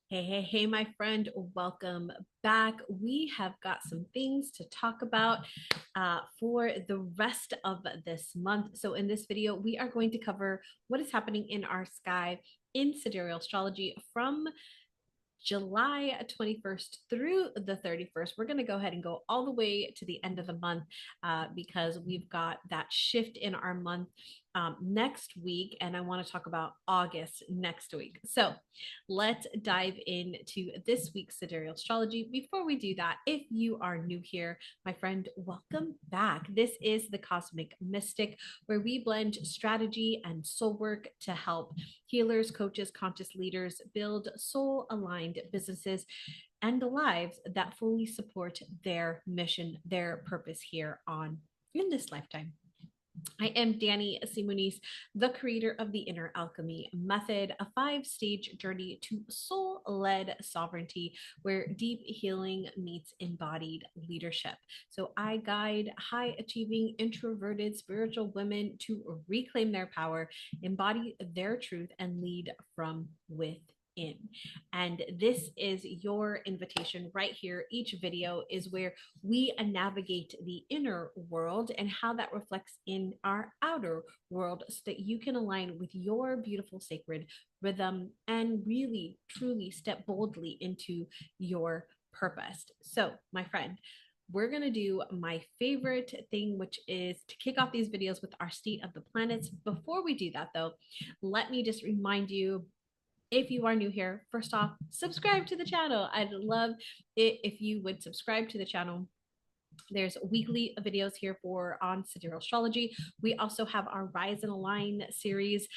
Hey, my friend, welcome back. We have got some things to talk about for the rest of this month. So, in this video, we are going to cover what is happening in our sky in sidereal astrology from July 21st through the 31st. We're going to go ahead and go all the way to the end of the month because we've got that shift in our month next week. And I want to talk about August next week. So let's dive into this week's sidereal astrology. Before we do that, if you are new here, my friend, welcome back. This is the Cosmic Mystic, where we blend strategy and soul work to help healers, coaches, conscious leaders build soul aligned businesses and lives that fully support their mission, their purpose here on in this lifetime. I am Danny Simonis, the creator of the Inner Alchemy Method, a 5-stage journey to soul led sovereignty where deep healing meets embodied leadership. So I guide high achieving, introverted spiritual women to reclaim their power, embody their truth, and lead from within. And this is your invitation right here. Each video is where we navigate the inner world and how that reflects in our outer world so that you can align with your beautiful sacred rhythm and really, truly step boldly into your purpose. So, my friend, we're going to do my favorite thing, which is to kick off these videos with our state of the planets. Before we do that, though, let me just remind you, if you are new here, first off, subscribe to the channel. I'd love it if you would subscribe to the channel. There's weekly videos here for on sidereal astrology. We also have our Rise and Align series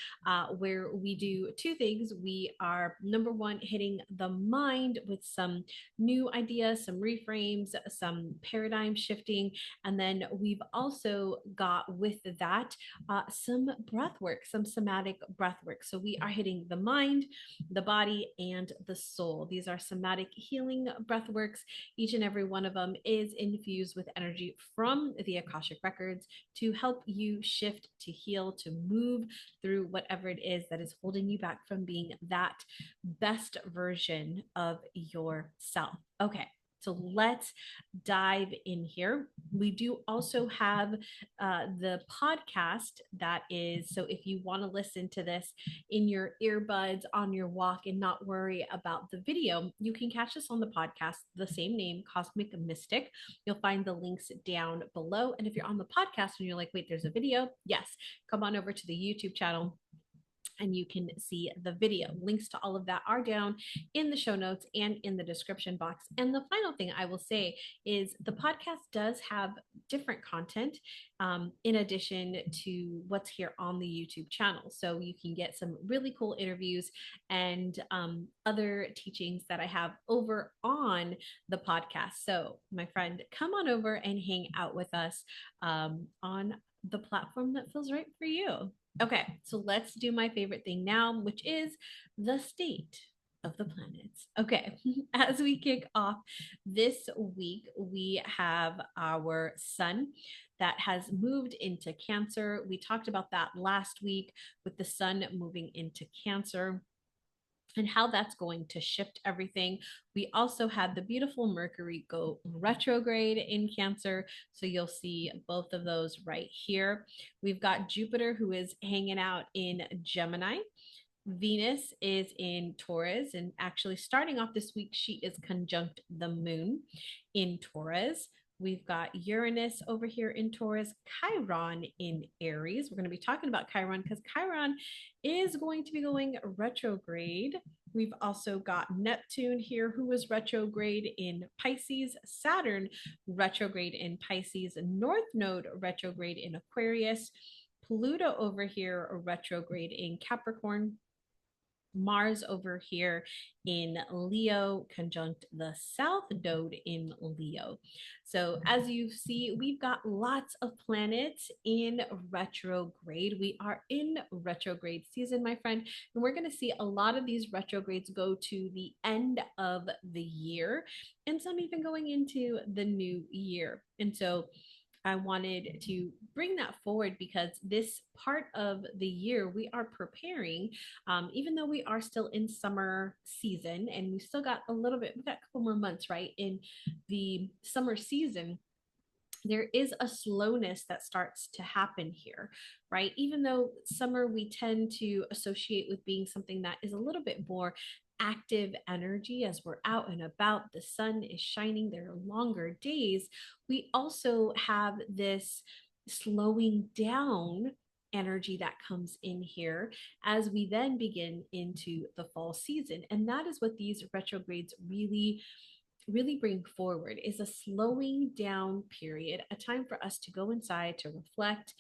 where we do two things. We are number one, hitting the mind with some new ideas, some reframes, some paradigm shifting. And then we've also got with that some breath work, some somatic breath work. So we are hitting the mind, the body, and the soul. These are somatic healing breath works. Each and every one of them is infused with energy from the Akashic Records to help you shift, to heal, to move through whatever it is that is holding you back from being that best version of yourself. Okay. So let's dive in here. We do also have the podcast that is, so if you want to listen to this in your earbuds on your walk and not worry about the video, you can catch this on the podcast, the same name, Cosmic Mystic. You'll find the links down below. And if you're on the podcast and you're like, wait, there's a video, yes, come on over to the YouTube channel and you can see the video. Links to all of that are down in the show notes and in the description box. And the final thing I will say is the podcast does have different content in addition to what's here on the YouTube channel. So you can get some really cool interviews and other teachings that I have over on the podcast. So, my friend, come on over and hang out with us on the platform that feels right for you. Okay, so let's do my favorite thing now, which is the state of the planets. Okay, as we kick off this week, we have our sun that has moved into Cancer. We talked about that last week with the sun moving into Cancer and how that's going to shift everything. We also had the beautiful Mercury go retrograde in Cancer. So you'll see both of those right here. We've got Jupiter, who is hanging out in Gemini. Venus is in Taurus, and actually starting off this week, she is conjunct the moon in Taurus. We've got Uranus over here in Taurus, Chiron in Aries. We're going to be talking about Chiron because Chiron is going to be going retrograde. We've also got Neptune here, who is retrograde in Pisces, Saturn retrograde in Pisces, North Node retrograde in Aquarius, Pluto over here retrograde in Capricorn, Mars over here in Leo, conjunct the South Node in Leo. So as you see, we've got lots of planets in retrograde. We are in retrograde season, my friend, and we're going to see a lot of these retrogrades go to the end of the year, and some even going into the new year. And so I wanted to bring that forward because this part of the year we are preparing, even though we are still in summer season and we still got a little bit, we've got a couple more months, right, in the summer season. There is a slowness that starts to happen here, right? Even though summer we tend to associate with being something that is a little bit more active energy as we're out and about, the sun is shining, there are longer days. We also have this slowing down energy that comes in here as we then begin into the fall season. And that is what these retrogrades really bring forward, is a slowing down period, a time for us to go inside, to reflect,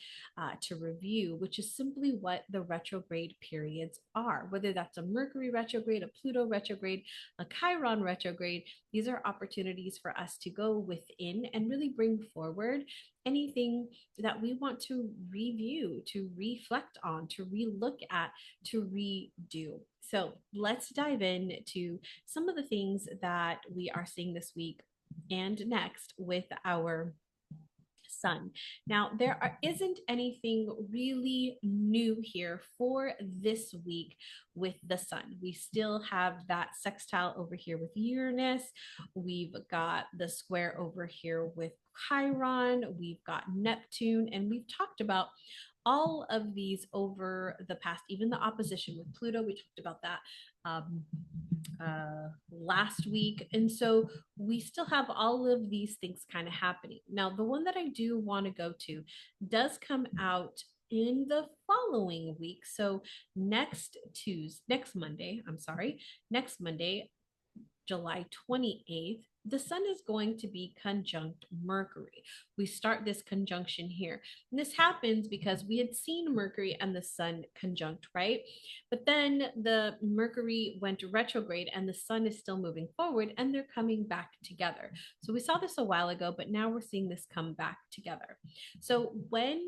to review, which is simply what the retrograde periods are. Whether that's a Mercury retrograde, a Pluto retrograde, a Chiron retrograde, these are opportunities for us to go within and really bring forward anything that we want to review, to reflect on, to relook at, to redo. So let's dive into some of the things that we are seeing this week and next with our sun. Now, isn't anything really new here for this week with the sun. We still have that sextile over here with Uranus. We've got the square over here with Chiron. We've got Neptune, and we've talked about all of these over the past, even the opposition with Pluto. We talked about that last week. And so we still have all of these things kind of happening. Now, the one that I do want to go to does come out in the following week. So next Monday, July 28th, the sun is going to be conjunct Mercury. We start this conjunction here. And this happens because we had seen Mercury and the sun conjunct, right? But then the Mercury went retrograde and the sun is still moving forward and they're coming back together. So we saw this a while ago, but now we're seeing this come back together. So when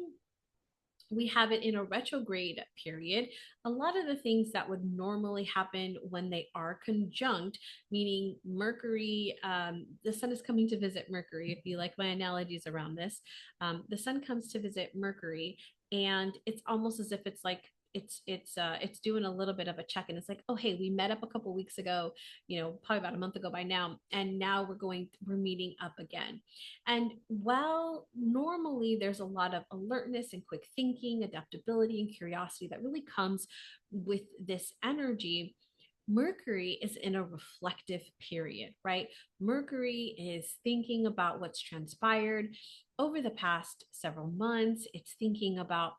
we have it in a retrograde period, a lot of the things that would normally happen when they are conjunct, meaning Mercury, the sun is coming to visit Mercury, if you like my analogies around this, the sun comes to visit Mercury, and it's almost as if it's like, it's doing a little bit of a check, and it's like, oh hey, we met up a couple weeks ago, probably about a month ago by now, and now we're meeting up again. And while normally there's a lot of alertness and quick thinking, adaptability and curiosity that really comes with this energy, Mercury is in a reflective period, right? Mercury is thinking about what's transpired over the past several months. It's thinking about,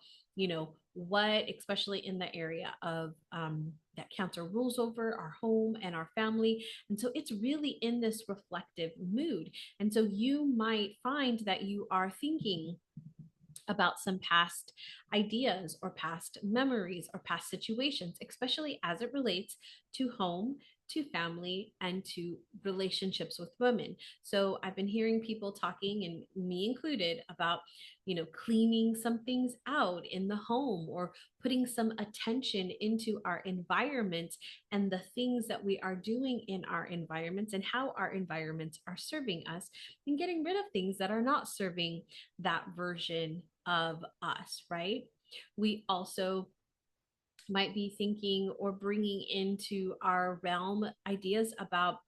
what, especially in the area of that Cancer rules over our home and our family. And so it's really in this reflective mood. And so you might find that you are thinking about some past ideas or past memories or past situations, especially as it relates to home, to family, and to relationships with women. So I've been hearing people talking, and me included, about, cleaning some things out in the home, or putting some attention into our environment and the things that we are doing in our environments and how our environments are serving us, and getting rid of things that are not serving that version of us, right? We also might be thinking or bringing into our realm ideas about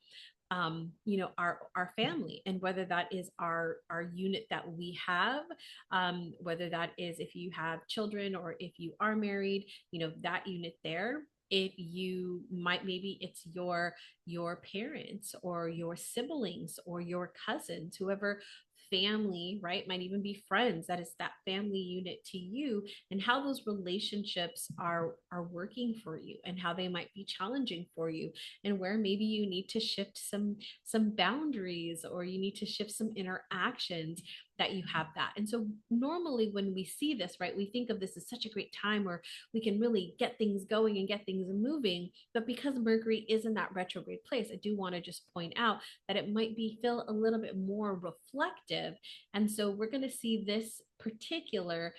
our family, and whether that is our unit that we have, whether that is if you have children or if you are married, that unit there. If you might, maybe it's your parents or your siblings or your cousins, whoever family, right? Might even be friends. That is that family unit to you, and how those relationships are working for you, and how they might be challenging for you, and where maybe you need to shift some boundaries, or you need to shift some interactions that you have that. And so normally when we see this, right, we think of this as such a great time where we can really get things going and get things moving. But because Mercury is in that retrograde place, I do want to just point out that it might feel a little bit more reflective. And so we're going to see this particular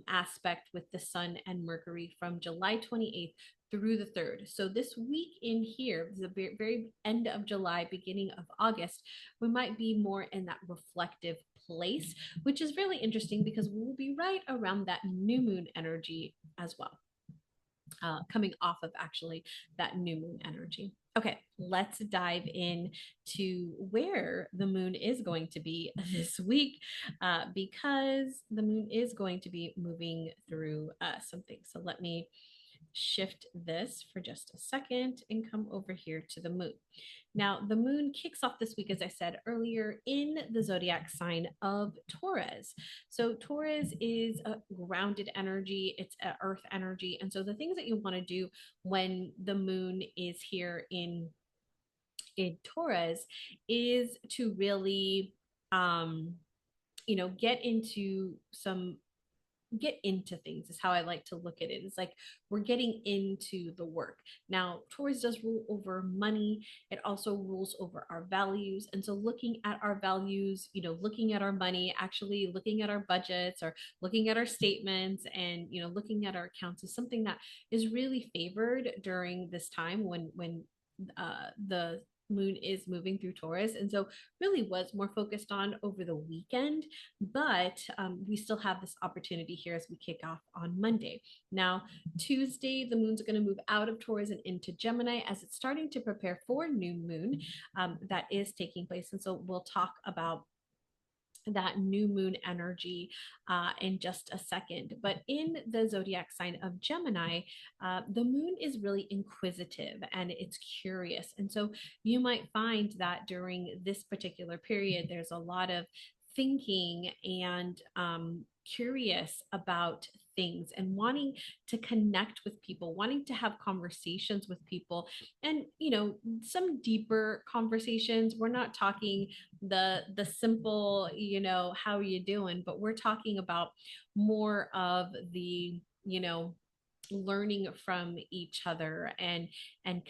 aspect with the sun and Mercury from July 28th through the 3rd. So this week in here, the very end of July, beginning of August, we might be more in that reflective place, which is really interesting because we'll be right around that new moon energy as well, coming off of actually that new moon energy. Okay, let's dive in to where the moon is going to be this week, because the moon is going to be moving through something. So let me shift this for just a second and come over here to the moon. Now, the moon kicks off this week, as I said earlier, in the zodiac sign of Taurus. So, Taurus is a grounded energy, it's an earth energy. And so, the things that you want to do when the moon is here in Taurus is to really, get into things is how I like to look at it. It's like we're getting into the work. Now, Taurus does rule over money. It also rules over our values. And so looking at our values, looking at our money, actually looking at our budgets or looking at our statements and, looking at our accounts is something that is really favored during this time when the moon is moving through Taurus. And so really was more focused on over the weekend, but we still have this opportunity here as we kick off on Monday. Now, Tuesday, the moon's going to move out of Taurus and into Gemini as it's starting to prepare for new moon that is taking place. And so we'll talk about that new moon energy in just a second. But in the zodiac sign of Gemini, the moon is really inquisitive and it's curious. And so you might find that during this particular period, there's a lot of thinking and curious about things and wanting to connect with people, wanting to have conversations with people, and some deeper conversations. We're not talking the simple, how are you doing, but we're talking about more of the, learning from each other and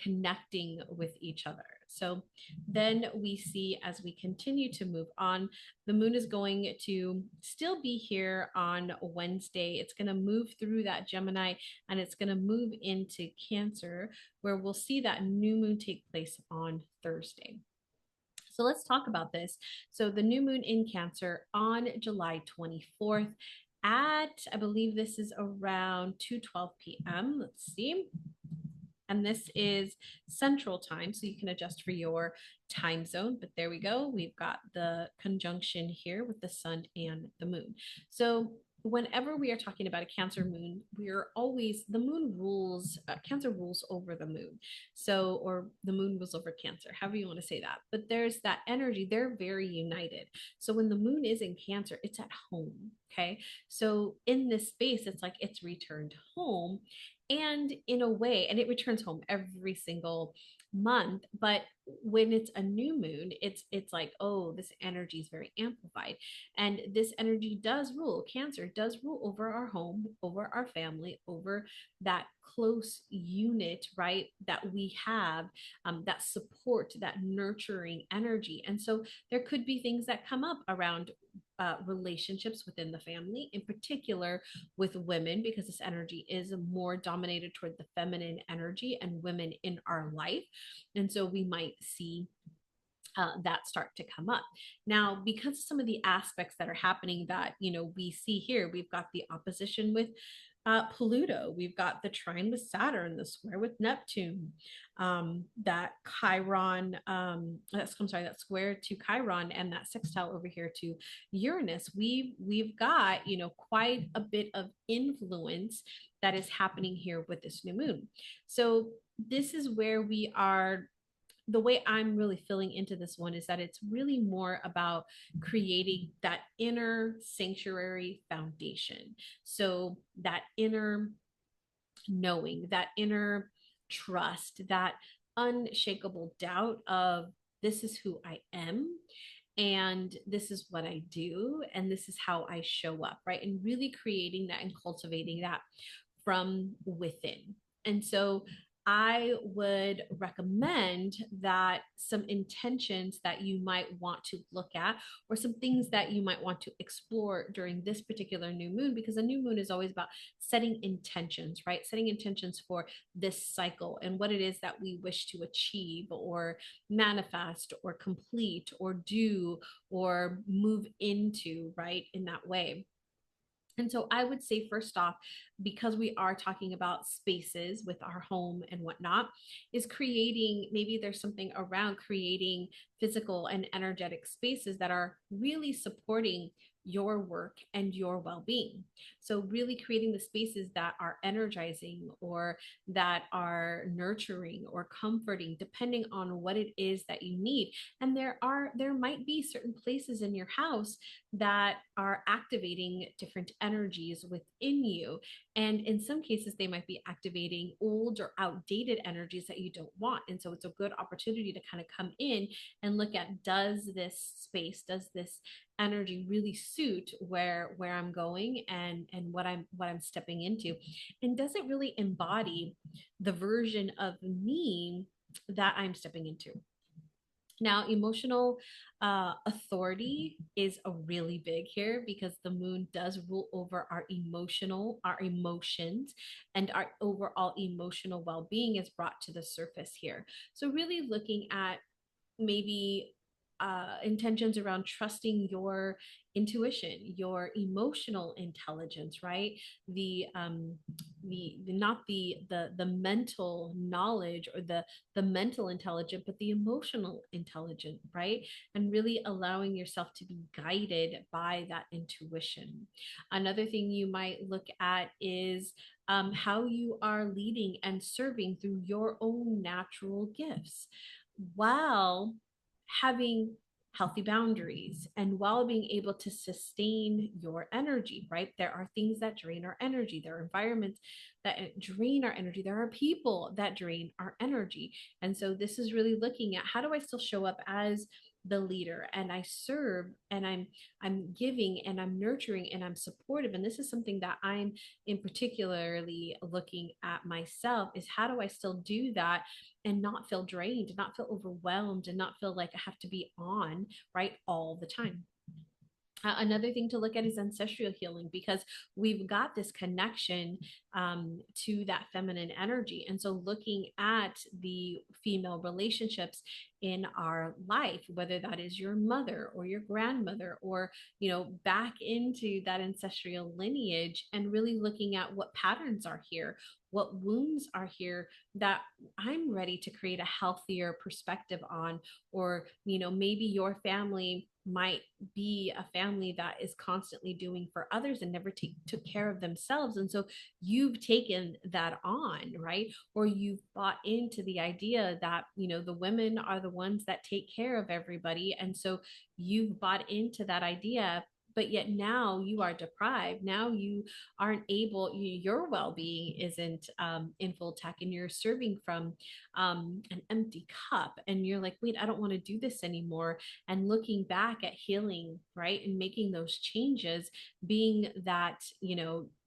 connecting with each other. So then we see as we continue to move on, the moon is going to still be here on Wednesday. It's going to move through that Gemini and it's going to move into Cancer, where we'll see that new moon take place on Thursday. So let's talk about this. So the new moon in Cancer on July 24th at, I believe this is around 2:12 p.m. Let's see. And this is Central Time, so you can adjust for your time zone. But there we go. We've got the conjunction here with the sun and the moon. So whenever we are talking about a Cancer moon, we're always, the moon rules, Cancer rules over the moon. So, or the moon rules over Cancer, however you want to say that. But there's that energy, they're very united. So when the moon is in Cancer, it's at home. Okay. So in this space, it's like it's returned home. And in a way, and it returns home every single month, but when it's a new moon, it's like, oh, this energy is very amplified, and this energy does rule, Cancer does rule over our home, over our family, over that close unit, right, that we have, that support, that nurturing energy. And so there could be things that come up around relationships within the family, in particular with women, because this energy is more dominated toward the feminine energy and women in our life. And so we might see that start to come up. Now, because of some of the aspects that are happening that, we see here, we've got the opposition with Pluto, we've got the trine with Saturn, the square with Neptune, that Chiron, that square to Chiron, and that sextile over here to Uranus. We've got, quite a bit of influence that is happening here with this new moon. So this is where we are. The way I'm really feeling into this one is that it's really more about creating that inner sanctuary foundation. So that inner knowing, that inner trust, that unshakable doubt of this is who I am and this is what I do and this is how I show up, right? And really creating that and cultivating that from within. And so I would recommend that some intentions that you might want to look at, or some things that you might want to explore during this particular new moon, because a new moon is always about setting intentions, right? Setting intentions for this cycle and what it is that we wish to achieve or manifest or complete or do or move into, right? In that way. And so I would say, first off, because we are talking about spaces with our home and whatnot, is creating, maybe there's something around creating physical and energetic spaces that are really supporting your work and your well being. So, really creating the spaces that are energizing or that are nurturing or comforting, depending on what it is that you need. And there might be certain places in your house that are activating different energies within you. And in some cases, they might be activating old or outdated energies that you don't want. And so it's a good opportunity to kind of come in and look at, does this space, does this energy really suit where I'm going and what I'm stepping into? And does it really embody the version of me that I'm stepping into? Now, emotional authority is a really big here, because the moon does rule over our emotions, and our overall emotional well being is brought to the surface here. So, really looking at maybe intentions around trusting your intuition, your emotional intelligence, right? The not the mental knowledge or the mental intelligence, but the emotional intelligence, right? And really allowing yourself to be guided by that intuition. Another thing you might look at is how you are leading and serving through your own natural gifts, while having healthy boundaries and while being able to sustain your energy, right? There are things that drain our energy. There are environments that drain our energy. There are people that drain our energy. And so this is really looking at, how do I still show up as the leader, and I serve, and I'm giving, and I'm nurturing, and I'm supportive. And this is something that I'm in particularly looking at myself, is how do I still do that and not feel drained, not feel overwhelmed, and not feel like I have to be on, right, all the time. Another thing to look at is ancestral healing, because we've got this connection to that feminine energy. And so looking at the female relationships in our life, whether that is your mother or your grandmother, or, back into that ancestral lineage, and really looking at what patterns are here, what wounds are here that I'm ready to create a healthier perspective on. Or, maybe your family might be a family that is constantly doing for others and never took care of themselves. And so you've taken that on, right? Or you've bought into the idea that, the women are the ones that take care of everybody. And so you've bought into that idea, but yet now you are deprived. Now you aren't able, your well-being isn't in full tech, and you're serving from an empty cup, and you're like, wait, I don't want to do this anymore. And looking back at healing, right, and making those changes, being that,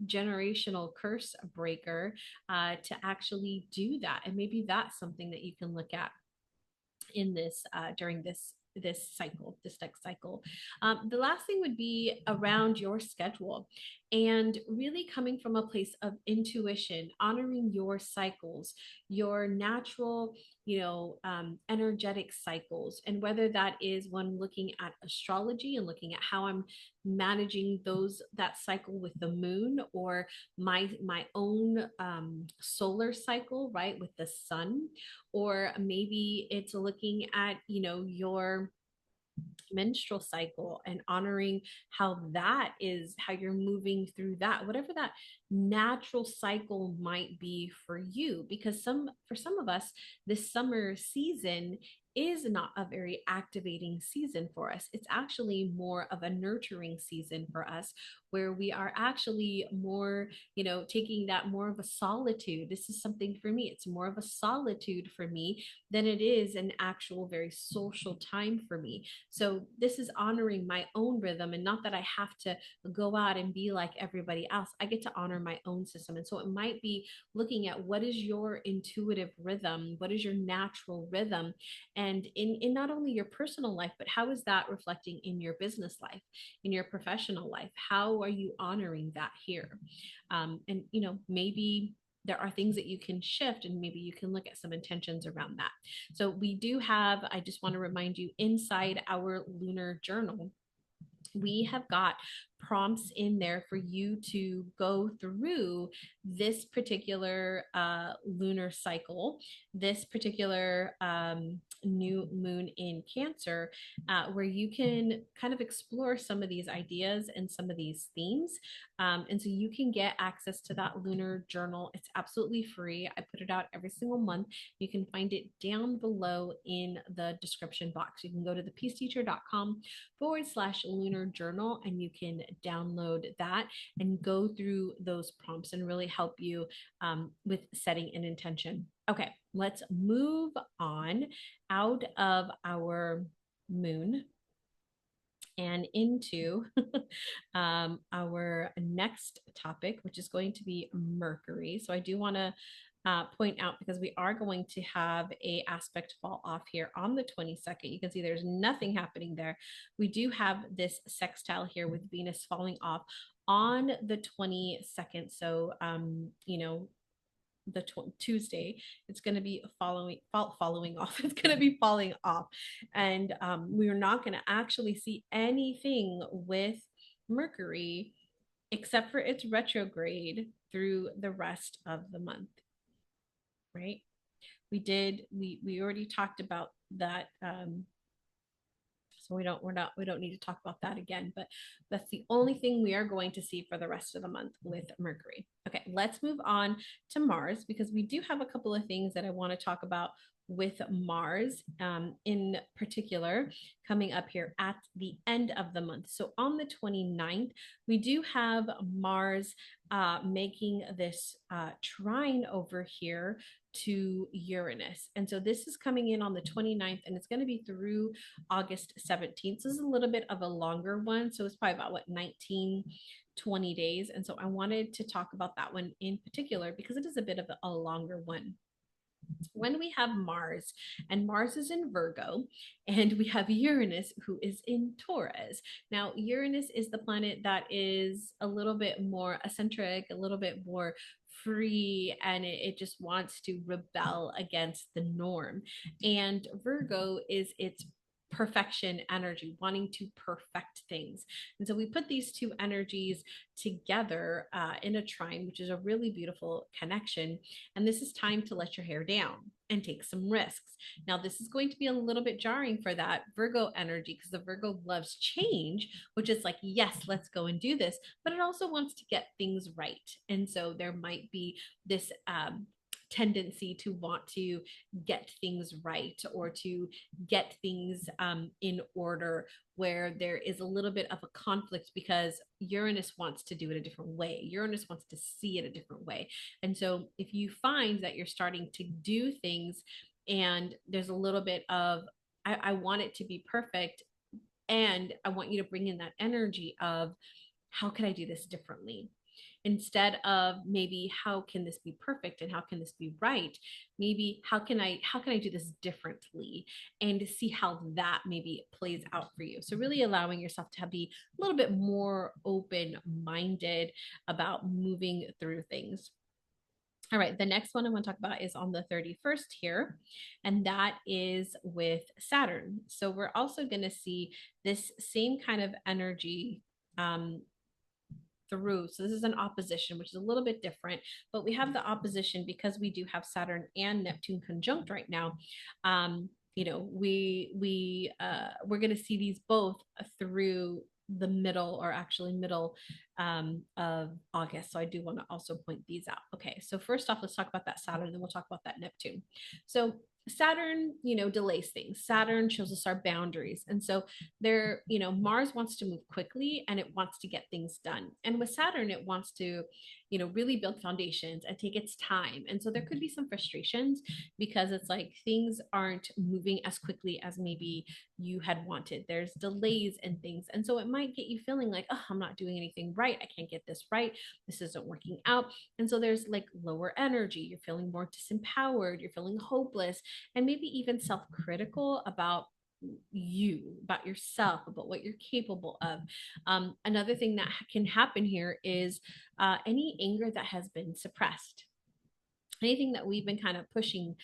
generational curse breaker, to actually do that. And maybe that's something that you can look at in this during this cycle, this next cycle. The last thing would be around your schedule, and really coming from a place of intuition, honoring your cycles, your natural, energetic cycles. And whether that is when looking at astrology and looking at how I'm managing that cycle with the moon, or my own solar cycle, right, with the sun. Or maybe it's looking at, your menstrual cycle and honoring how that is, how you're moving through that, whatever that natural cycle might be for you. Because for some of us, this summer season is not a very activating season for us. It's actually more of a nurturing season for us, where we are actually more, taking that more of a solitude. This is something for me. It's more of a solitude for me than it is an actual very social time for me. So this is honoring my own rhythm, and not that I have to go out and be like everybody else. I get to honor honor my own system. And so it might be looking at what is your intuitive rhythm, what is your natural rhythm, and in not only your personal life, but how is that reflecting in your business life, in your professional life? How are you honoring that here? And maybe there are things that you can shift, and maybe you can look at some intentions around that. So we do have, I just want to remind you, inside our lunar journal, we have got prompts in there for you to go through this particular lunar cycle, this particular new moon in Cancer, where you can kind of explore some of these ideas and some of these themes. And so you can get access to that lunar journal. It's absolutely free. I put it out every single month. You can find it down below in the description box. You can go to thepeaceteacher.com/lunar journal, and you can download that and go through those prompts and really help you with setting an intention. Okay, let's move on out of our moon and into our next topic, which is going to be Mercury. So I do want to point out, because we are going to have a aspect fall off here on the 22nd. You can see there's nothing happening there. We do have this sextile here with Venus falling off on the 22nd. So, the Tuesday, it's going to be following off. It's going to be falling off, and we're not going to actually see anything with Mercury except for its retrograde through the rest of the month. Right? We already talked about that. So we don't need to talk about that again, but that's the only thing we are going to see for the rest of the month with Mercury. Okay, let's move on to Mars, because we do have a couple of things that I want to talk about with Mars in particular coming up here at the end of the month. So on the 29th, we do have Mars making this trine over here to Uranus. And so this is coming in on the 29th, and it's going to be through August 17th. So this is a little bit of a longer one. So it's probably about 19-20 days. And so I wanted to talk about that one in particular because it is a bit of a longer one. When we have Mars, and Mars is in Virgo, and we have Uranus, who is in Taurus. Now, Uranus is the planet that is a little bit more eccentric, a little bit more free, and it just wants to rebel against the norm. And Virgo is its perfection energy, wanting to perfect things. And so we put these two energies together in a trine, which is a really beautiful connection. And this is time to let your hair down and take some risks. Now, this is going to be a little bit jarring for that Virgo energy, because the Virgo loves change, which is like, yes, let's go and do this, but it also wants to get things right. And so there might be this tendency to want to get things right, or to get things in order, where there is a little bit of a conflict because Uranus wants to do it a different way. Uranus wants to see it a different way. And so if you find that you're starting to do things and there's a little bit of, I want it to be perfect, and I want you to bring in that energy of, how can I do this differently? Instead of maybe, how can this be perfect and how can this be right, maybe how can I do this differently, and to see how that maybe plays out for you. So really allowing yourself to be a little bit more open-minded about moving through things. All right, the next one I want to talk about is on the 31st here, and that is with Saturn. So we're also going to see this same kind of energy through. So this is an opposition, which is a little bit different, but we have the opposition because we do have Saturn and Neptune conjunct right now. We're going to see these both through the middle, or actually middle of August. So I do want to also point these out. Okay, so first off, let's talk about that Saturn, then we'll talk about that Neptune. So Saturn, delays things. Saturn shows us our boundaries. And so there, Mars wants to move quickly and it wants to get things done. And with Saturn, it wants to really build foundations and take its time. And so there could be some frustrations because it's like things aren't moving as quickly as maybe you had wanted. There's delays and things. And so it might get you feeling like, oh, I'm not doing anything right. I can't get this right. This isn't working out. And so there's like lower energy. You're feeling more disempowered. You're feeling hopeless and maybe even self critical about you, about yourself, about what you're capable of. Another thing that can happen here is any anger that has been suppressed, anything that we've been kind of pushing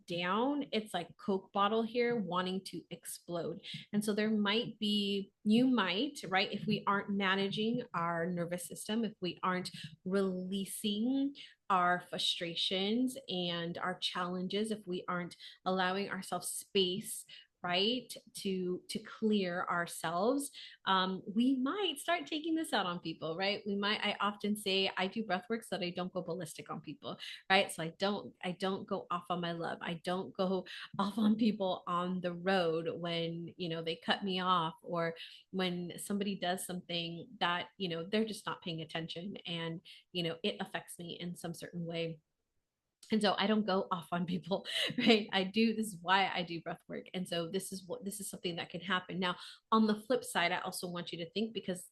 down. It's like Coke bottle here wanting to explode. And so there might be, you might, right, if we aren't managing our nervous system, if we aren't releasing our frustrations and our challenges, if we aren't allowing ourselves space, right, to clear ourselves, we might start taking this out on people, right? I often say I do breath work so that I don't go ballistic on people, right? So I don't go off on my love. I don't go off on people on the road when, they cut me off, or when somebody does something that, they're just not paying attention, and, it affects me in some certain way. And so I don't go off on people, right? This is why I do breath work. And so this is something that can happen. Now, on the flip side, I also want you to think, because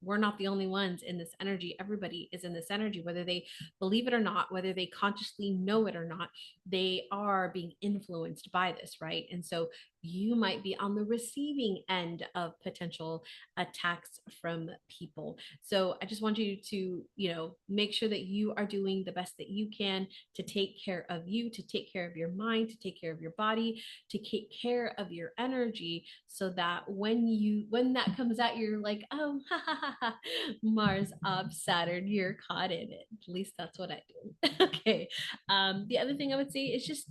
we're not the only ones in this energy. Everybody is in this energy, whether they believe it or not, whether they consciously know it or not, they are being influenced by this, right? And so you might be on the receiving end of potential attacks from people. So I just want you to, make sure that you are doing the best that you can to take care of you, to take care of your mind, to take care of your body, to take care of your energy, so that when that comes out, you're like, oh, ha, ha, ha, ha, Mars ob Saturn, you're caught in it. At least that's what I do. Okay. The other thing I would say is just,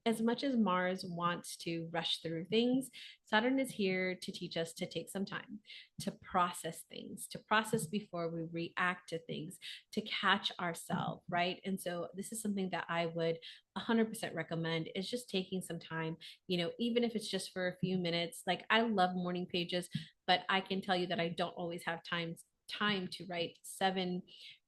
as much as Mars wants to rush through things, Saturn is here to teach us to take some time to process things, to process before we react to things, to catch ourselves, right? And so this is something that I would 100% recommend, is just taking some time, even if it's just for a few minutes. Like, I love morning pages, but I can tell you that I don't always have time to write 7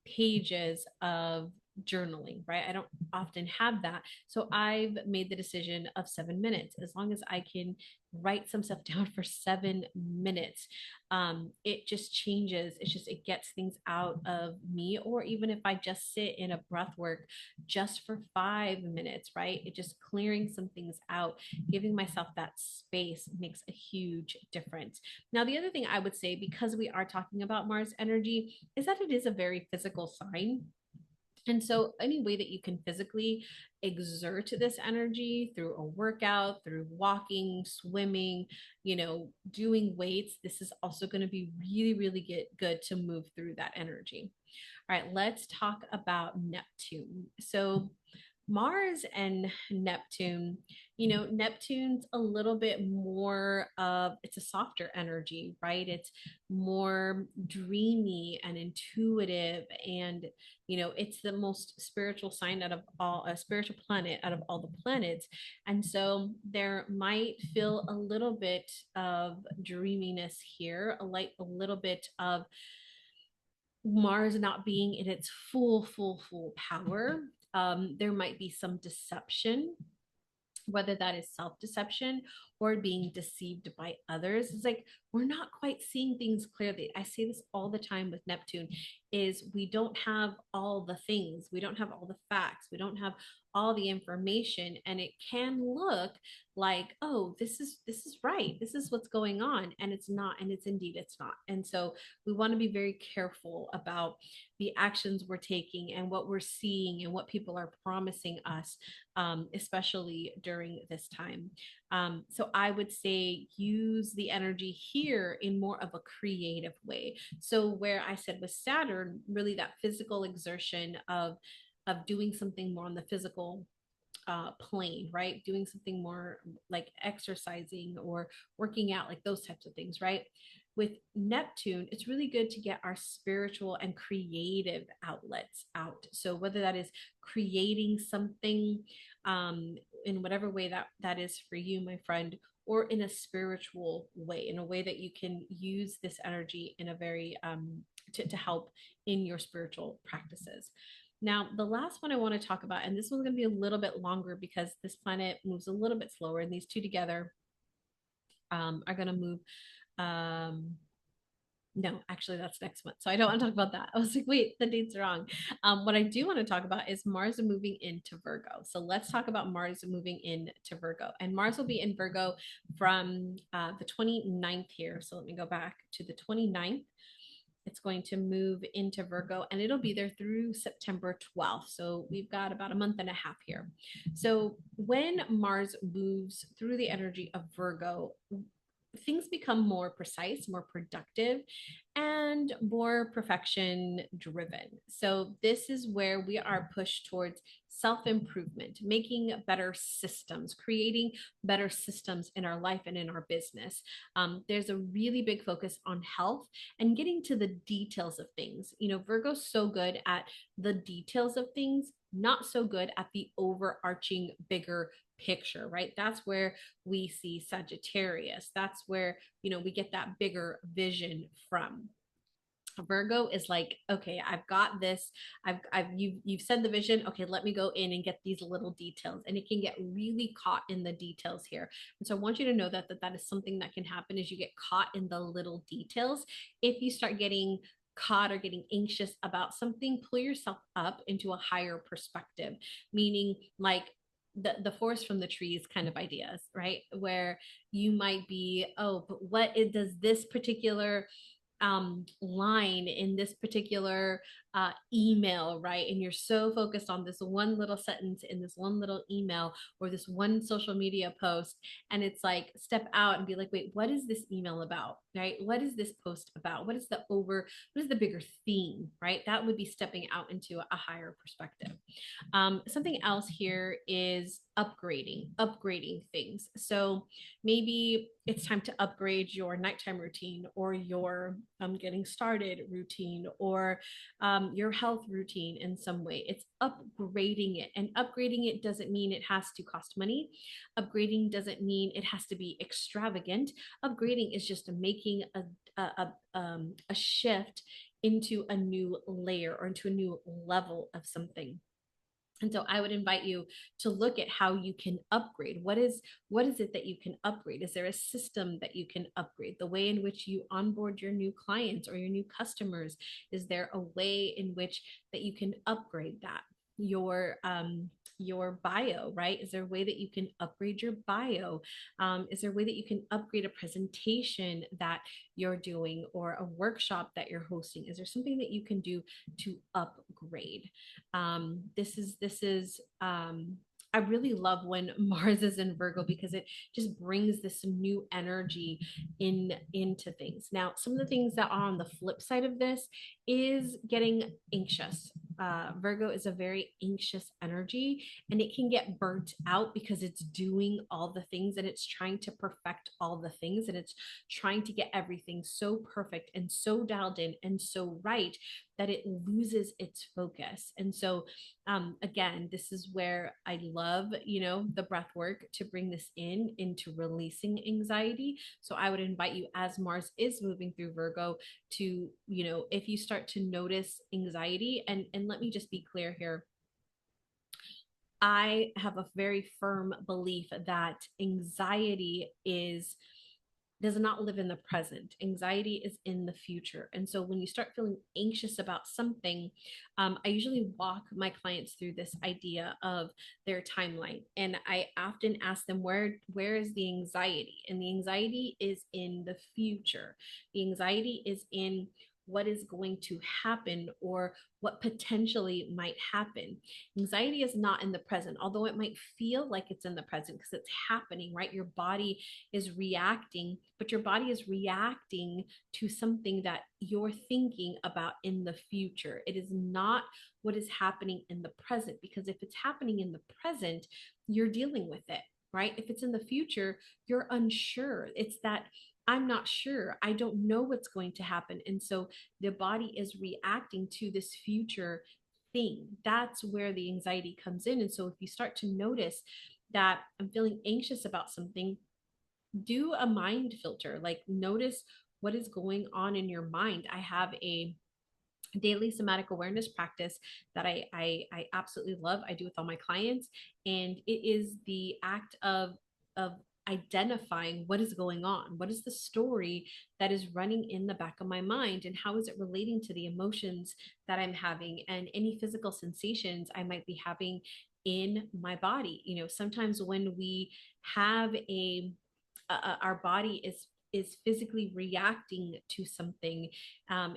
pages of journaling, right? I don't often have that. So I've made the decision of 7 minutes. As long as I can write some stuff down for 7 minutes, it just changes. It gets things out of me. Or even if I just sit in a breath work just for 5 minutes, right? It just clearing some things out, giving myself that space makes a huge difference. Now, the other thing I would say, because we are talking about Mars energy, is that it is a very physical sign. And so, any way that you can physically exert this energy through a workout, through walking, swimming, doing weights, this is also going to be really, really good to move through that energy. All right, let's talk about Neptune. So, Mars and Neptune, Neptune's a little bit more of, it's a softer energy, right? It's more dreamy and intuitive, and it's the most spiritual sign out of all, a spiritual planet out of all the planets. And so there might feel a little bit of dreaminess here, a little bit of Mars not being in its full power. There might be some deception, whether that is self-deception or being deceived by others. It's like we're not quite seeing things clearly. I say this all the time with Neptune, is we don't have all the things, we don't have all the facts, we don't have all the information, and it can look like, oh, this is right, this is what's going on, and it's not, and it's not. And so we want to be very careful about the actions we're taking and what we're seeing and what people are promising us, especially during this time. So I would say use the energy here in more of a creative way. So where I said with Saturn, really that physical exertion of doing something more on the physical plane, right? Doing something more like exercising or working out, like those types of things, right? With Neptune, it's really good to get our spiritual and creative outlets out. So whether that is creating something, in whatever way that is for you, my friend, or in a spiritual way, in a way that you can use this energy in a very to help in your spiritual practices. Now, the last one I want to talk about, and this one's going to be a little bit longer because this planet moves a little bit slower, and these two together are going to move. No, actually, that's next month. So I don't want to talk about that. I was like, wait, the date's wrong. What I do want to talk about is Mars moving into Virgo. So let's talk about Mars moving into Virgo. And Mars will be in Virgo from the 29th here. So let me go back to the 29th. It's going to move into Virgo and it'll be there through September 12th. So we've got about a month and a half here. So when Mars moves through the energy of Virgo, things become more precise, more productive, and more perfection driven. So, this is where we are pushed towards self improvement, making better systems, creating better systems in our life and in our business. There's a really big focus on health and getting to the details of things. You know, Virgo's so good at the details of things, not so good at the overarching, bigger picture, right? That's where we see Sagittarius. That's where, you know, we get that bigger vision from. Virgo is like, okay, I've got this. You've said the vision. Okay, let me go in and get these little details, and it can get really caught in the details here. And so I want you to know that is something that can happen is you get caught in the little details. If you start getting caught or getting anxious about something, pull yourself up into a higher perspective, meaning like the forest from the trees kind of ideas, right? Where you might be, oh, but does this particular line in this particular email, right? And you're so focused on this one little sentence in this one little email or this one social media post. And it's like, step out and be like, wait, what is this email about, right? What is this post about? What is the bigger theme, right? That would be stepping out into a higher perspective. Something else here is upgrading things. So maybe it's time to upgrade your nighttime routine or your getting started routine or your health routine in some way. It's upgrading it. And upgrading it doesn't mean it has to cost money. Upgrading doesn't mean it has to be extravagant. Upgrading is just making a shift into a new layer or into a new level of something. And so I would invite you to look at how you can upgrade. What is it that you can upgrade? Is there a system that you can upgrade? The way in which you onboard your new clients or your new customers? Is there a way in which that you can upgrade that? Your bio, right? Is there a way that you can upgrade your bio? Is there a way that you can upgrade a presentation that you're doing or a workshop that you're hosting? Is there something that you can do to upgrade? This is I really love when Mars is in Virgo because it just brings this new energy into things. Now, some of the things that are on the flip side of this is getting anxious. Virgo is a very anxious energy and it can get burnt out because it's doing all the things and it's trying to perfect all the things and it's trying to get everything so perfect and so dialed in and so right that it loses its focus. And so, again, this is where I love, the breath work to bring this into releasing anxiety. So I would invite you as Mars is moving through Virgo to, if you start to notice anxiety, and let me just be clear here. I have a very firm belief that anxiety does not live in the present. Anxiety is in the future. And so when you start feeling anxious about something, I usually walk my clients through this idea of their timeline. And I often ask them, where is the anxiety? And the anxiety is in the future. The anxiety is in what is going to happen or what potentially might happen. Anxiety is not in the present, although it might feel like it's in the present because it's happening, right? Your body is reacting, but your body is reacting to something that you're thinking about in the future. It is not what is happening in the present, because if it's happening in the present, you're dealing with it, right? If it's in the future, you're unsure. It's that I'm not sure. I don't know what's going to happen. And so the body is reacting to this future thing. That's where the anxiety comes in. And so if you start to notice that I'm feeling anxious about something, do a mind filter. Like, notice what is going on in your mind. I have a daily somatic awareness practice that I absolutely love. I do with all my clients, and it is the act of identifying what is going on, what is the story that is running in the back of my mind, and how is it relating to the emotions that I'm having and any physical sensations I might be having in my body. You know, sometimes when we have our body is physically reacting to something.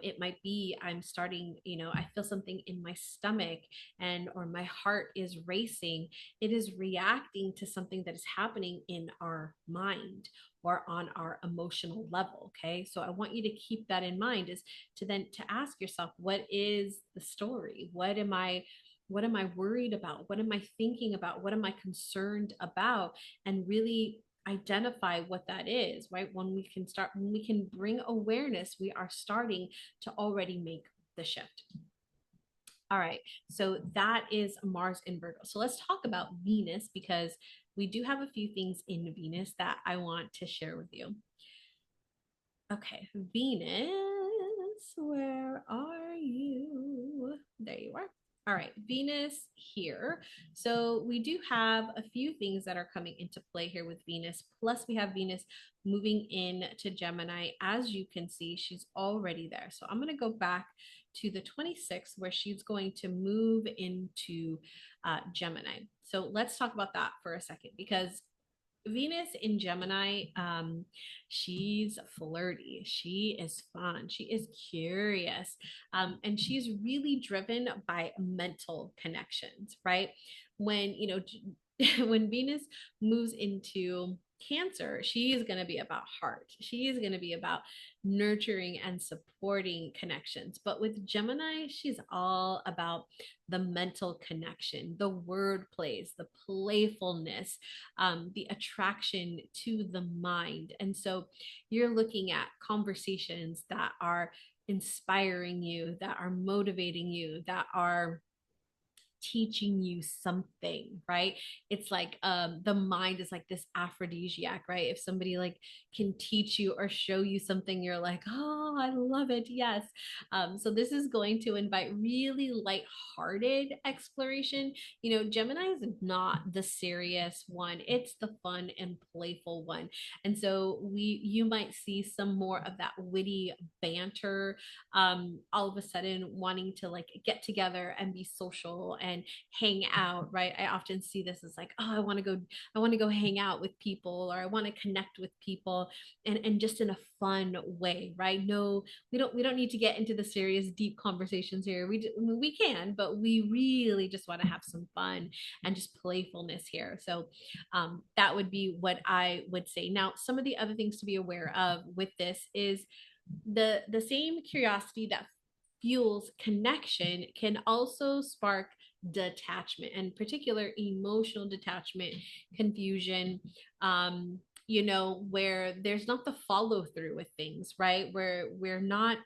It might be I'm starting, you know, I feel something in my stomach, and or my heart is racing. It is reacting to something that is happening in our mind or on our emotional level. Okay, so I want you to keep that in mind, is to then to ask yourself, what is the story? What am I worried about? What am I thinking about? What am I concerned about? And really identify what that is, right? When we can bring awareness, we are starting to already make the shift. All right, so that is Mars in Virgo. So let's talk about Venus, because we do have a few things in Venus that I want to share with you. Okay, Venus, where are you? There you are. All right, Venus here. So we do have a few things that are coming into play here with Venus. Plus, we have Venus moving in to Gemini. As you can see, she's already there. So I'm going to go back to the 26th, where she's going to move into Gemini. So let's talk about that for a second, because Venus in Gemini, she's flirty. She is fun. She is curious. And she's really driven by mental connections, right? When, you know, when Venus moves into Cancer, she is going to be about heart. She is going to be about nurturing and supporting connections. But with Gemini, she's all about the mental connection, the word plays, the playfulness, the attraction to the mind. And so you're looking at conversations that are inspiring you, that are motivating you, that are teaching you something, right? It's like the mind is like this aphrodisiac, right? If somebody like can teach you or show you something, you're like, oh, I love it. Yes. So this is going to invite really light-hearted exploration. You know, Gemini is not the serious one, it's the fun and playful one. And so you might see some more of that witty banter, all of a sudden wanting to like get together and be social and hang out, right? I often see this as like, oh, I want to go hang out with people, or I want to connect with people, and just in a fun way, right? No, we don't need to get into the serious deep conversations here. We can, but we really just want to have some fun and just playfulness here. So that would be what I would say. Now, some of the other things to be aware of with this is the same curiosity that fuels connection can also spark detachment, and particular emotional detachment, confusion, you know, where there's not the follow through with things, right? Where we're not,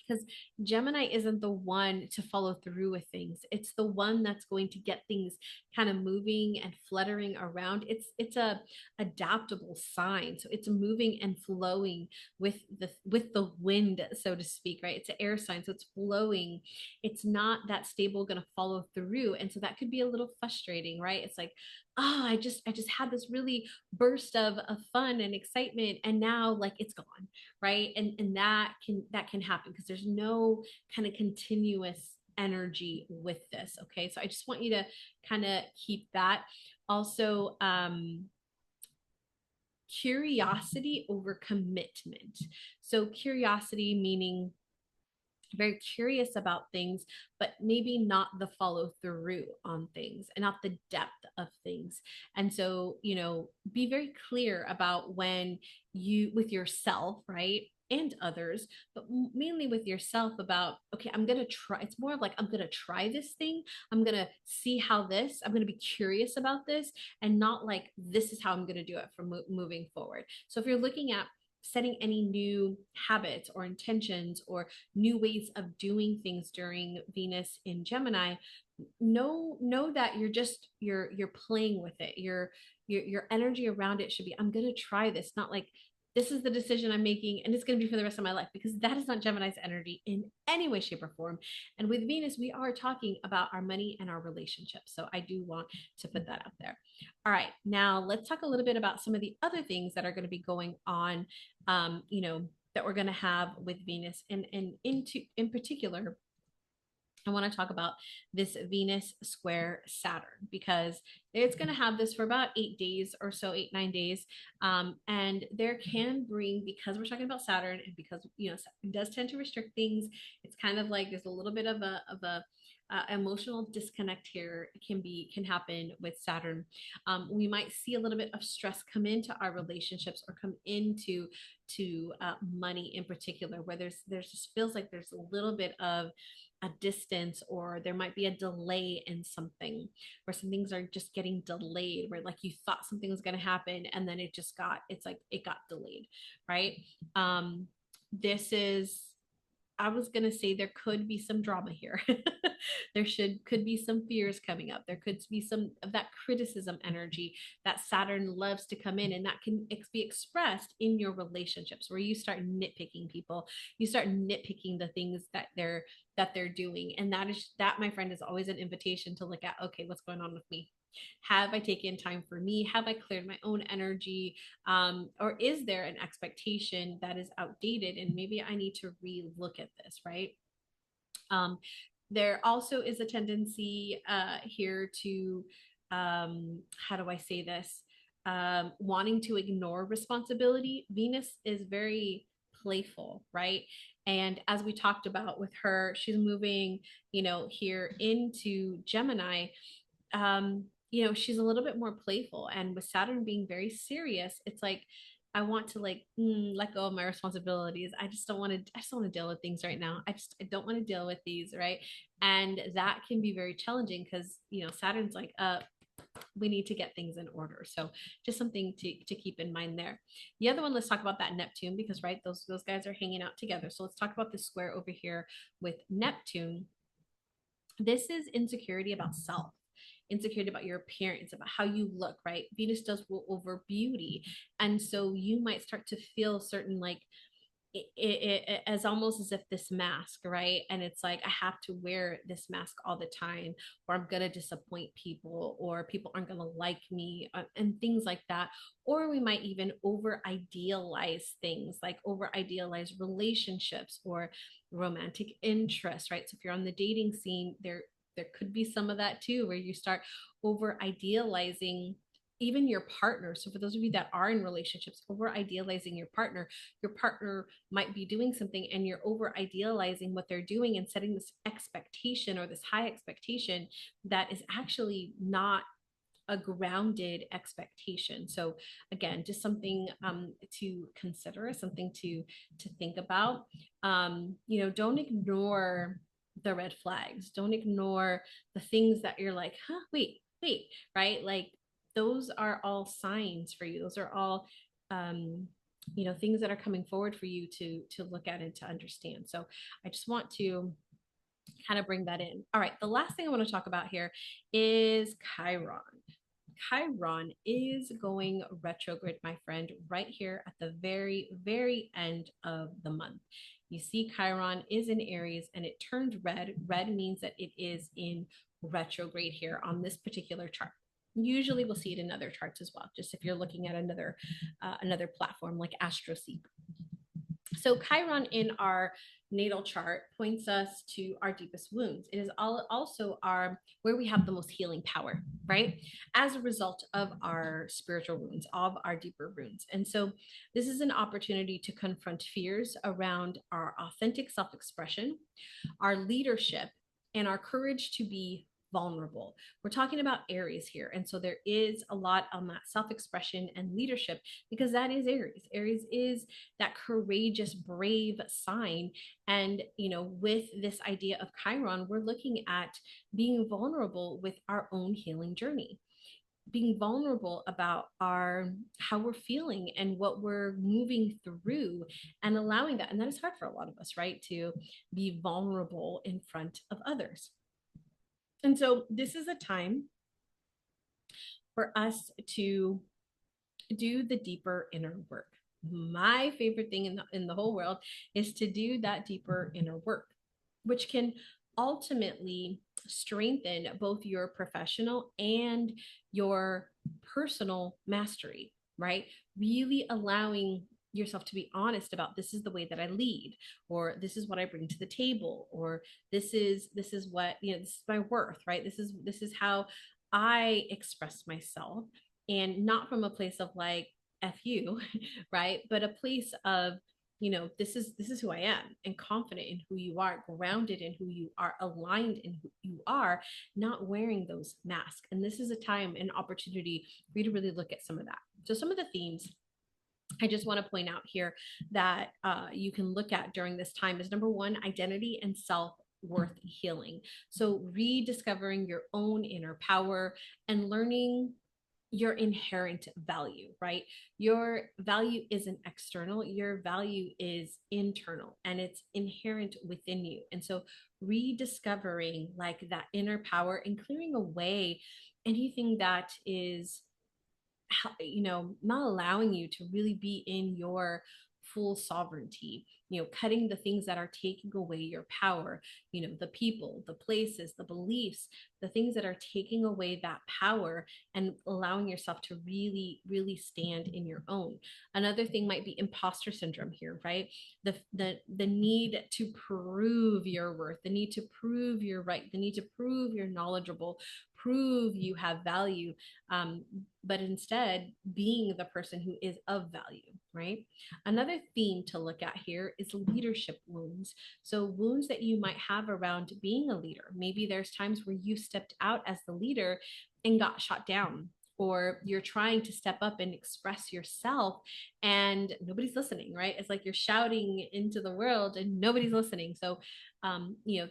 because Gemini isn't the one to follow through with things. It's the one that's going to get things kind of moving and fluttering around. It's a adaptable sign. So it's moving and flowing with the wind, so to speak, right? It's an air sign. So it's flowing. It's not that stable going to follow through. And so that could be a little frustrating, right? It's like, oh, I just had this really burst of fun and excitement, and now like it's gone, right? And that can happen because there's no kind of continuous energy with this. Okay, so I just want you to kind of keep that. Also, curiosity over commitment. So curiosity meaning very curious about things, but maybe not the follow through on things and not the depth of things. And so, you know, be very clear about when you, with yourself, right? And others, but mainly with yourself about, okay, I'm going to try. It's more of like, I'm going to try this thing. I'm going to see how this, I'm going to be curious about this, and not like, this is how I'm going to do it from moving forward. So if you're looking at setting any new habits or intentions or new ways of doing things during Venus in Gemini, know that you're playing with it. Your energy around it should be, I'm going to try this, not like this is the decision I'm making and it's going to be for the rest of my life, because that is not Gemini's energy in any way, shape, or form. And with Venus, we are talking about our money and our relationships. So I do want to put that out there. All right, now let's talk a little bit about some of the other things that are going to be going on, that we're going to have with Venus, and in particular, I want to talk about this Venus square Saturn, because it's going to have this for about 8 days or so, 8, 9 days. And there can bring, because we're talking about Saturn, and because, Saturn does tend to restrict things, it's kind of like there's a little bit of a emotional disconnect here. Can happen with Saturn. We might see a little bit of stress come into our relationships, or come into money in particular, where there's just feels like there's a little bit of a distance, or there might be a delay in something, where some things are just getting delayed, where like you thought something was going to happen and then it got delayed, right? This is, I was gonna say there could be some drama here. Could be some fears coming up. There could be some of that criticism energy that Saturn loves to come in, and that can be expressed in your relationships, where you start nitpicking people. You start nitpicking the things that they're doing, and that, my friend, is always an invitation to look at, okay, what's going on with me? Have I taken time for me? Have I cleared my own energy? Or is there an expectation that is outdated, and maybe I need to re-look at this, right? Um, there also is a tendency here to, how do I say this? Wanting to ignore responsibility. Venus is very playful, right? And as we talked about with her, she's moving, here into Gemini. She's a little bit more playful. And with Saturn being very serious, it's like, I want to like let go of my responsibilities. I just want to deal with things right now. I don't want to deal with these, right? And that can be very challenging, because Saturn's like, we need to get things in order. So just something to keep in mind there. The other one, let's talk about that Neptune, because right, those guys are hanging out together. So let's talk about the square over here with Neptune. This is insecurity about self, insecurity about your appearance, about how you look, right? Venus does rule over beauty. And so you might start to feel certain, like, as almost as if this mask, right? And it's like, I have to wear this mask all the time, or I'm going to disappoint people, or people aren't going to like me, and things like that. Or we might even over idealize things, like over idealize relationships or romantic interests, right? So if you're on the dating scene, there could be some of that too, where you start over idealizing even your partner. So for those of you that are in relationships, over idealizing your partner might be doing something, and you're over idealizing what they're doing, and setting this expectation, or this high expectation, that is actually not a grounded expectation. So again, just something to consider, something to think about. Don't ignore the red flags. Don't ignore the things that you're like, huh, wait, right? Like, those are all signs for you. Those are all things that are coming forward for you to look at and to understand. So I just want to kind of bring that in. All right, the last thing I want to talk about here is Chiron. Chiron is going retrograde, my friend, right here at the very, very end of the month. You see, Chiron is in Aries, and it turned red. Red means that it is in retrograde here on this particular chart. Usually we'll see it in other charts as well, just if you're looking at another platform like AstroSeek. So Chiron in our natal chart points us to our deepest wounds. It is also where we have the most healing power, right? As a result of our spiritual wounds, of our deeper wounds. And so this is an opportunity to confront fears around our authentic self-expression, our leadership, and our courage to be vulnerable. We're talking about Aries here. And so there is a lot on that self-expression and leadership, because that is Aries. Aries is that courageous, brave sign. And, with this idea of Chiron, we're looking at being vulnerable with our own healing journey, being vulnerable about how we're feeling and what we're moving through, and allowing that. And that is hard for a lot of us, right? To be vulnerable in front of others. And so this is a time for us to do the deeper inner work. My favorite thing in the whole world is to do that deeper inner work, which can ultimately strengthen both your professional and your personal mastery, right? Really allowing yourself to be honest about, this is the way that I lead, or this is what I bring to the table, or this is what, this is my worth, right? This is how I express myself, and not from a place of like f you, right, but a place of, this is who I am, and confident in who you are, grounded in who you are, aligned in who you are, not wearing those masks. And this is a time, an opportunity for you to really look at some of that. So some of the themes I just want to point out here that you can look at during this time is, number one, identity and self worth healing. So rediscovering your own inner power and learning your inherent value, right? Your value isn't external, your value is internal, and it's inherent within you. And so rediscovering like that inner power and clearing away anything that is, not allowing you to really be in your full sovereignty, cutting the things that are taking away your power, the people, the places, the beliefs, the things that are taking away that power, and allowing yourself to really, really stand in your own. Another thing might be imposter syndrome here, right? The need to prove your worth, the need to prove you're right, the need to prove you're knowledgeable, prove you have value, but instead being the person who is of value, right? Another theme to look at here is leadership wounds. So, wounds that you might have around being a leader. Maybe there's times where you stepped out as the leader and got shot down, or you're trying to step up and express yourself and nobody's listening, right? It's like you're shouting into the world and nobody's listening. So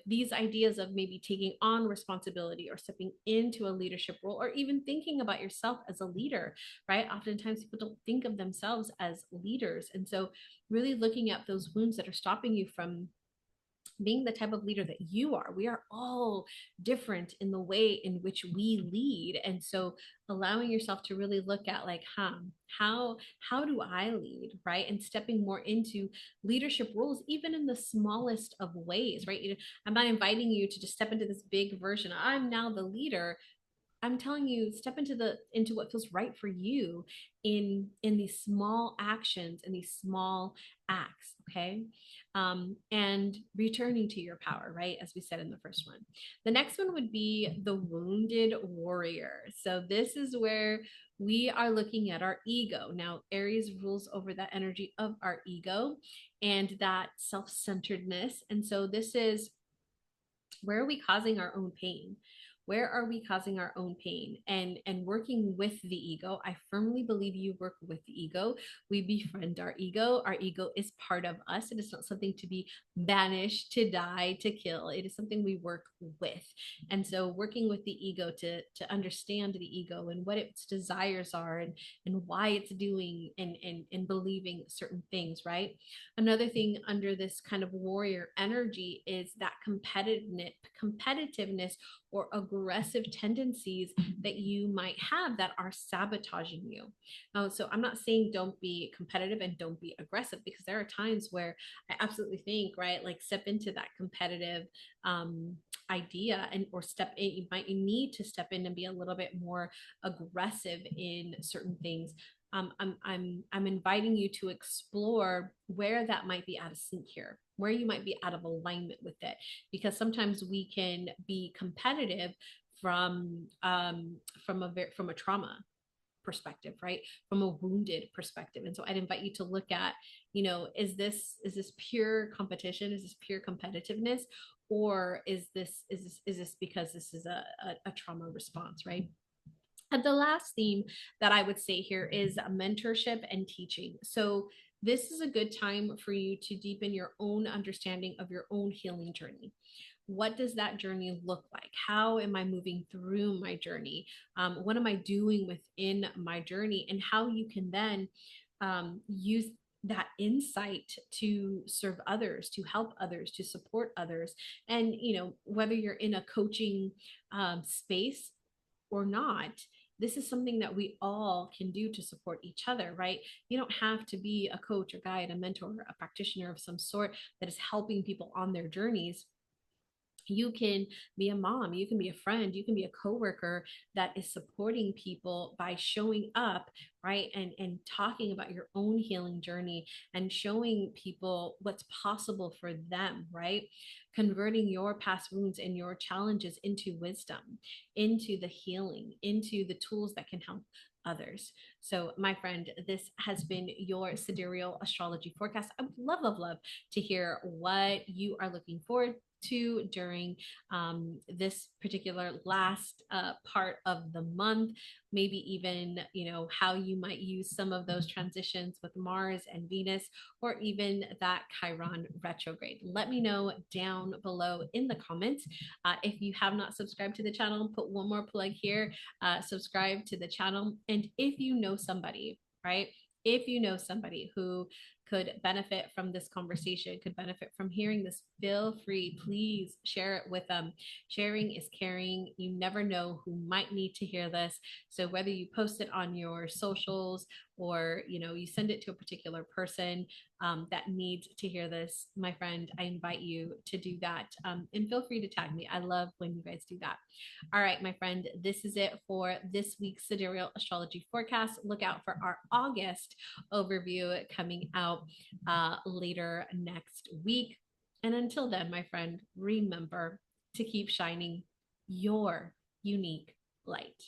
these ideas of maybe taking on responsibility or stepping into a leadership role, or even thinking about yourself as a leader, right? Oftentimes people don't think of themselves as leaders. And so really looking at those wounds that are stopping you from being the type of leader that you are. We are all different in the way in which we lead. And so allowing yourself to really look at like, how do I lead, right? And stepping more into leadership roles, even in the smallest of ways, right? I'm not inviting you to just step into this big version. I'm now the leader. I'm telling you, step into what feels right for you in these small actions and these small acts, okay? And returning to your power, right? As we said in the first one. The next one would be the wounded warrior. So this is where we are looking at our ego. Now, Aries rules over that energy of our ego and that self-centeredness. And so this is, where are we causing our own pain? Where are we causing our own pain? And working with the ego, I firmly believe you work with the ego. We befriend our ego. Our ego is part of us. It is not something to be banished, to die, to kill. It is something we work with. And so working with the ego to understand the ego and what its desires are, and why it's doing and believing certain things, right? Another thing under this kind of warrior energy is that competitiveness or aggressive tendencies that you might have that are sabotaging you. So I'm not saying don't be competitive and don't be aggressive, because there are times where I absolutely think, right, like step into that competitive idea, and or step in, you need to step in and be a little bit more aggressive in certain things. I'm inviting you to explore where that might be out of sync here, where you might be out of alignment with it, because sometimes we can be competitive from a trauma perspective, right? From a wounded perspective. And so I'd invite you to look at, is this pure competition? Is this pure competitiveness? Or is this because this is a trauma response, right? And the last theme that I would say here is mentorship and teaching. So this is a good time for you to deepen your own understanding of your own healing journey. What does that journey look like? How am I moving through my journey? What am I doing within my journey? And how you can then use that insight to serve others, to help others, to support others. And, whether you're in a coaching space or not, this is something that we all can do to support each other, right? You don't have to be a coach, a guide, a mentor, a practitioner of some sort that is helping people on their journeys. You can be a mom, you can be a friend, you can be a coworker that is supporting people by showing up, right? And talking about your own healing journey and showing people what's possible for them, right? Converting your past wounds and your challenges into wisdom, into the healing, into the tools that can help others. So, my friend, this has been your Sidereal Astrology Forecast. I would love, love, love to hear what you are looking forward to during this particular last part of the month. Maybe even, how you might use some of those transitions with Mars and Venus, or even that Chiron retrograde. Let me know down below in the comments. If you have not subscribed to the channel, put one more plug here. Subscribe to the channel. And if you know somebody, right? If you know somebody who could benefit from this conversation, could benefit from hearing this, feel free, please share it with them. Sharing is caring. You never know who might need to hear this. So whether you post it on your socials or, you send it to a particular person that needs to hear this, my friend, I invite you to do that. And feel free to tag me. I love when you guys do that. All right, my friend, this is it for this week's Sidereal Astrology Forecast. Look out for our August overview coming out later next week. And until then, my friend, remember to keep shining your unique light.